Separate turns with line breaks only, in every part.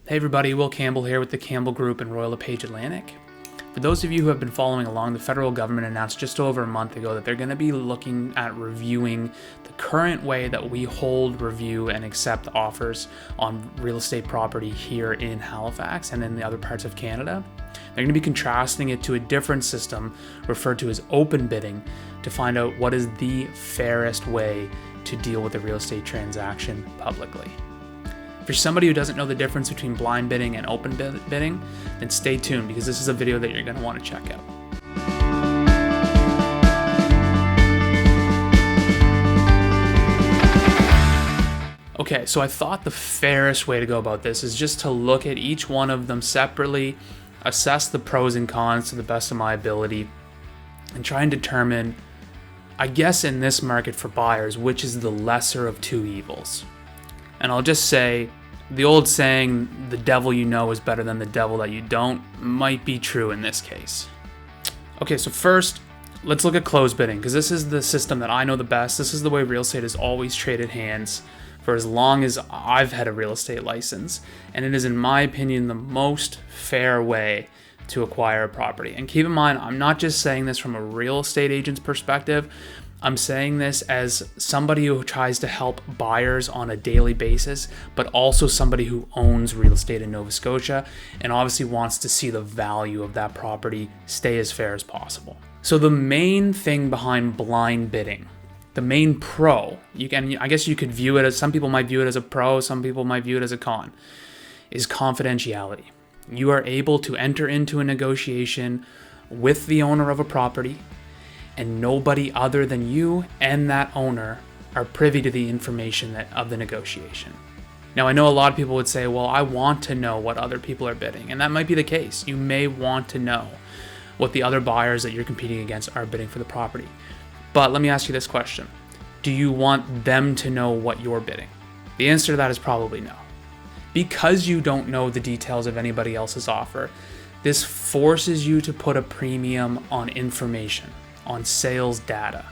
Hey everybody, Will Campbell here with the Campbell Group and Royal LePage Atlantic. For those of you who have been following along, the federal government announced just over a month ago that they're going to be looking at reviewing the current way that we hold, review, and accept offers on real estate property here in Halifax and in the other parts of Canada. They're going to be contrasting it to a different system referred to as open bidding to find out what is the fairest way to deal with a real estate transaction publicly. If you're somebody who doesn't know the difference between blind bidding and open bidding, then stay tuned because this is a video that you're going to want to check out. Okay, so I thought the fairest way to go about this is just to look at each one of them separately, assess the pros and cons to the best of my ability, and try and determine, I guess in this market for buyers, which is the lesser of two evils. And I'll just say, the old saying, the devil you know is better than the devil that you don't, might be true in this case. Okay, so first, let's look at closed bidding, because this is the system that I know the best. This is the way real estate has always traded hands for as long as I've had a real estate license. And it is, in my opinion, the most fair way to acquire a property. And keep in mind, I'm not just saying this from a real estate agent's perspective. I'm saying this as somebody who tries to help buyers on a daily basis, but also somebody who owns real estate in Nova Scotia and obviously wants to see the value of that property stay as fair as possible. So the main thing behind blind bidding, the main pro, I guess you could view it as, some people might view it as a pro, some people might view it as a con, is confidentiality. You are able to enter into a negotiation with the owner of a property, and nobody other than you and that owner are privy to the information of the negotiation. Now, I know a lot of people would say, well, I want to know what other people are bidding, and that might be the case. You may want to know what the other buyers that you're competing against are bidding for the property. But let me ask you this question. Do you want them to know what you're bidding? The answer to that is probably no. Because you don't know the details of anybody else's offer, this forces you to put a premium on information, on sales data.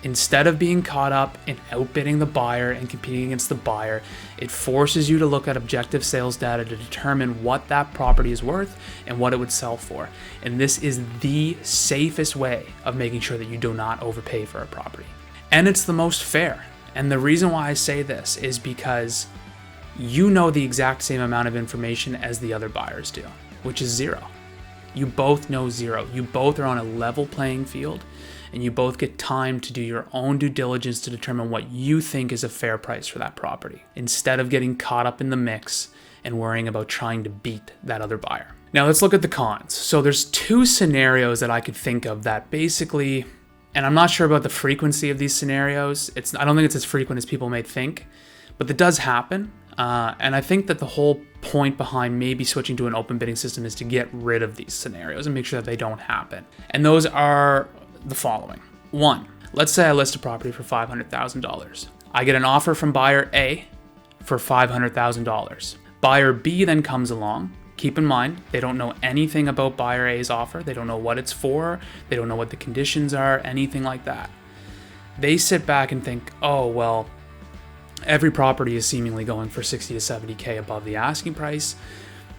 Instead of being caught up in outbidding the buyer and competing against the buyer, it forces you to look at objective sales data to determine what that property is worth and what it would sell for. And this is the safest way of making sure that you do not overpay for a property. And it's the most fair. And the reason why I say this is because you know the exact same amount of information as the other buyers do, which is zero. You both know zero. You both are on a level playing field, and you both get time to do your own due diligence to determine what you think is a fair price for that property, instead of getting caught up in the mix and worrying about trying to beat that other buyer. Now let's look at the cons. So there's two scenarios that I could think of that basically, and I'm not sure about the frequency of these scenarios. I don't think it's as frequent as people may think, but it does happen. And I think that the whole point behind maybe switching to an open bidding system is to get rid of these scenarios and make sure that they don't happen. And those are the following. One, let's say I list a property for $500,000. I get an offer from buyer A for $500,000. Buyer B then comes along. Keep in mind, they don't know anything about buyer A's offer. They don't know what it's for. They don't know what the conditions are, anything like that. They sit back and think, oh, well, every property is seemingly going for 60 to 70K above the asking price.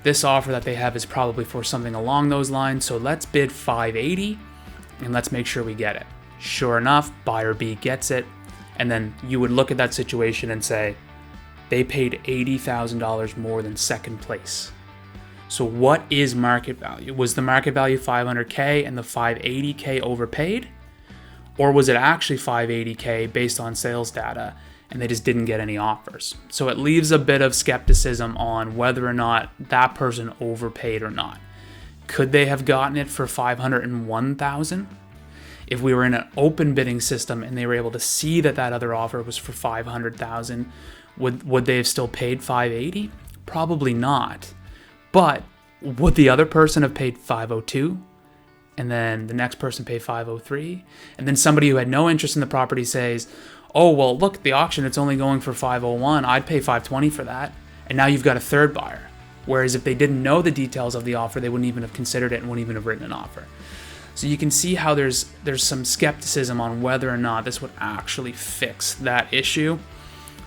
This offer that they have is probably for something along those lines, so let's bid 580 and let's make sure we get it. Sure enough, buyer B gets it, and then you would look at that situation and say, they paid $80,000 more than second place. So what is market value? Was the market value 500K and the 580K overpaid? Or was it actually 580K based on sales data and they just didn't get any offers? So it leaves a bit of skepticism on whether or not that person overpaid or not. Could they have gotten it for $501,000? If we were in an open bidding system and they were able to see that that other offer was for $500,000, would they have still paid $580,000? Probably not. But would the other person have paid $502,000? And then the next person paid $503,000? And then somebody who had no interest in the property says, oh, well, look, at the auction, it's only going for $501,000. I'd pay $520,000 for that. And now you've got a third buyer. Whereas if they didn't know the details of the offer, they wouldn't even have considered it and wouldn't even have written an offer. So you can see how there's some skepticism on whether or not this would actually fix that issue,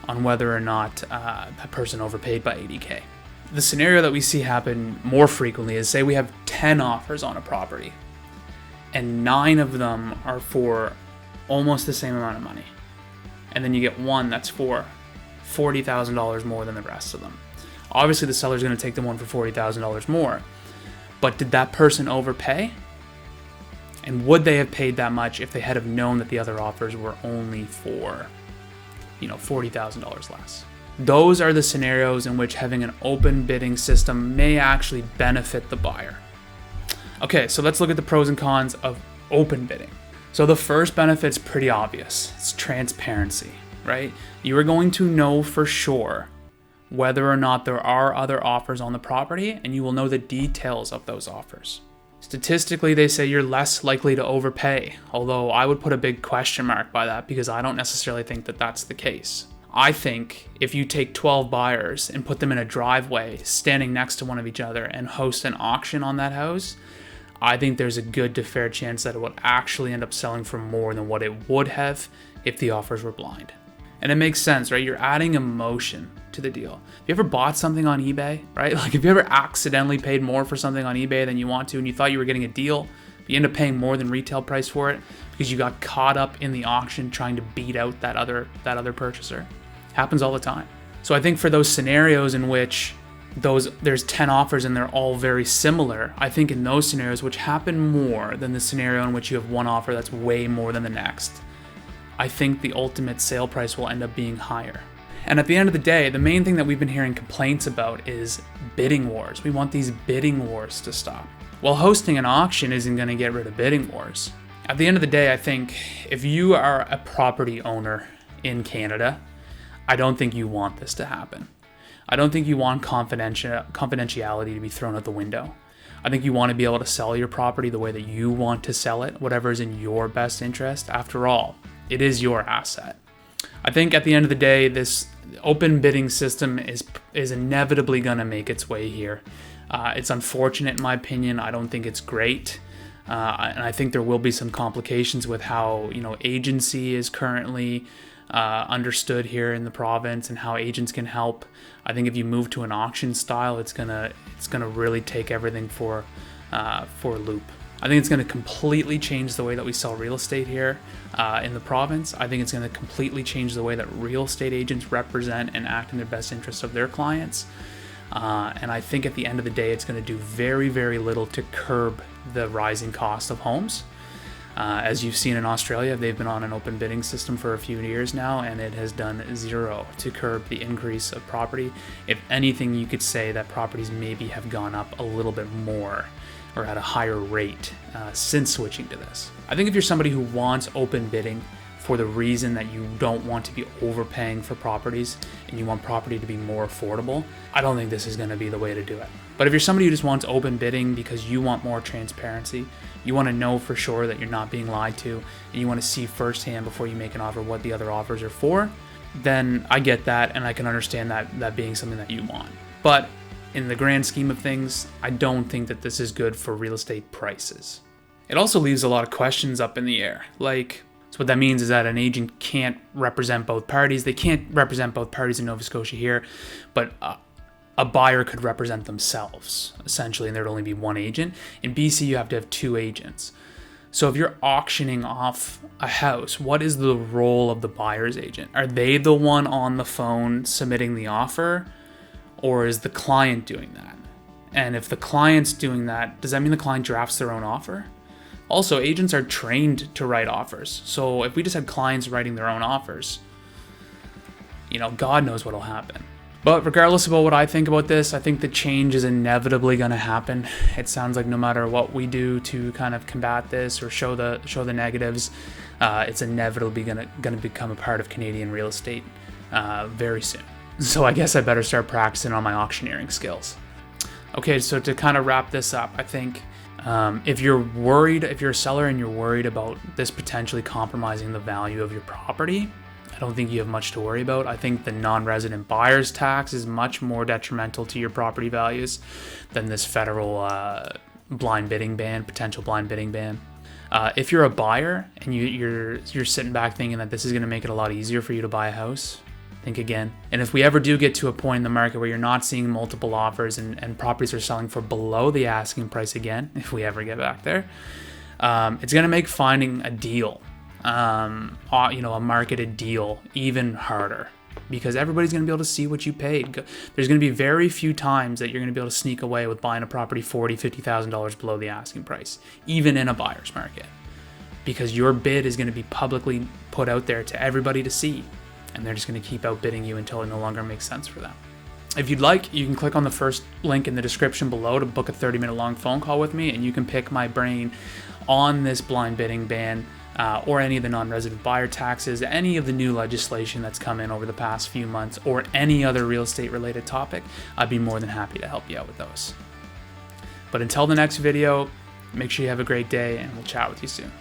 on whether or not that person overpaid by $80K. The scenario that we see happen more frequently is, say we have 10 offers on a property and 9 of them are for almost the same amount of money. And then you get one that's for $40,000 more than the rest of them. Obviously the seller's going to take the one for $40,000 more, but did that person overpay? And would they have paid that much if they had have known that the other offers were only for, $40,000 less? Those are the scenarios in which having an open bidding system may actually benefit the buyer. Okay, so let's look at the pros and cons of open bidding. So the first benefit's pretty obvious. It's transparency, right? You are going to know for sure whether or not there are other offers on the property, and you will know the details of those offers. Statistically, they say you're less likely to overpay, although I would put a big question mark by that because I don't necessarily think that that's the case. I think if you take 12 buyers and put them in a driveway standing next to one of each other and host an auction on that house, I think there's a good to fair chance that it would actually end up selling for more than what it would have if the offers were blind. And it makes sense, right? You're adding emotion to the deal. Have you ever bought something on eBay, right? Like, have you ever accidentally paid more for something on eBay than you want to and you thought you were getting a deal, but you end up paying more than retail price for it because you got caught up in the auction trying to beat out that other purchaser? Happens all the time. So I think for those scenarios in which there's 10 offers and they're all very similar, I think in those scenarios, which happen more than the scenario in which you have one offer that's way more than the next, I think the ultimate sale price will end up being higher. And at the end of the day, the main thing that we've been hearing complaints about is bidding wars. We want these bidding wars to stop. Well, hosting an auction isn't going to get rid of bidding wars. At the end of the day, I think if you are a property owner in Canada, I don't think you want this to happen. I don't think you want confidentiality to be thrown out the window. I think you want to be able to sell your property the way that you want to sell it, whatever is in your best interest. After all, it is your asset. I think at the end of the day, this open bidding system is inevitably going to make its way here. It's unfortunate in my opinion. I don't think it's great. And I think there will be some complications with how, agency is currently understood here in the province and how agents can help. I think if you move to an auction style, it's gonna really take everything for a loop. I think it's going to completely change the way that we sell real estate here in the province. I think it's going to completely change the way that real estate agents represent and act in the best interest of their clients. And I think at the end of the day, it's going to do very, very little to curb the rising cost of homes. As you've seen in Australia, they've been on an open bidding system for a few years now, and it has done zero to curb the increase of property. If anything, you could say that properties maybe have gone up a little bit more or at a higher rate since switching to this. I think if you're somebody who wants open bidding for the reason that you don't want to be overpaying for properties and you want property to be more affordable, I don't think this is going to be the way to do it. But if you're somebody who just wants open bidding because you want more transparency, you want to know for sure that you're not being lied to, and you want to see firsthand before you make an offer what the other offers are for, then I get that, and I can understand that being something that you want. But in the grand scheme of things, I don't think that this is good for real estate prices. It also leaves a lot of questions up in the air. So what that means is that an agent can't represent both parties. They can't represent both parties in Nova Scotia here, but a buyer could represent themselves, essentially, and there'd only be one agent. In BC, you have to have 2 agents. So if you're auctioning off a house, what is the role of the buyer's agent? Are they the one on the phone submitting the offer, or is the client doing that? And if the client's doing that, does that mean the client drafts their own offer? Also, agents are trained to write offers. So if we just had clients writing their own offers, God knows what'll happen. But regardless about what I think about this, I think the change is inevitably going to happen. It sounds like no matter what we do to kind of combat this or show the negatives, it's inevitably going to become a part of Canadian real estate very soon. So I guess I better start practicing on my auctioneering skills. Okay, so to kind of wrap this up, I think if you're a seller and you're worried about this potentially compromising the value of your property, I don't think you have much to worry about. I think the non-resident buyer's tax is much more detrimental to your property values than this federal potential blind bidding ban. If you're a buyer and you're sitting back thinking that this is going to make it a lot easier for you to buy a house, think again. And if we ever do get to a point in the market where you're not seeing multiple offers and properties are selling for below the asking price again, if we ever get back there, it's going to make finding a deal, a marketed deal, even harder, because everybody's going to be able to see what you paid. There's going to be very few times that you're going to be able to sneak away with buying a property $40,000, $50,000 below the asking price, even in a buyer's market, because your bid is going to be publicly put out there to everybody to see, and they're just going to keep outbidding you until it no longer makes sense for them. If you'd like, you can click on the first link in the description below to book a 30-minute long phone call with me, and you can pick my brain on this blind bidding ban, or any of the non-resident buyer taxes, any of the new legislation that's come in over the past few months, or any other real estate related topic. I'd be more than happy to help you out with those. But until the next video, make sure you have a great day, and we'll chat with you soon.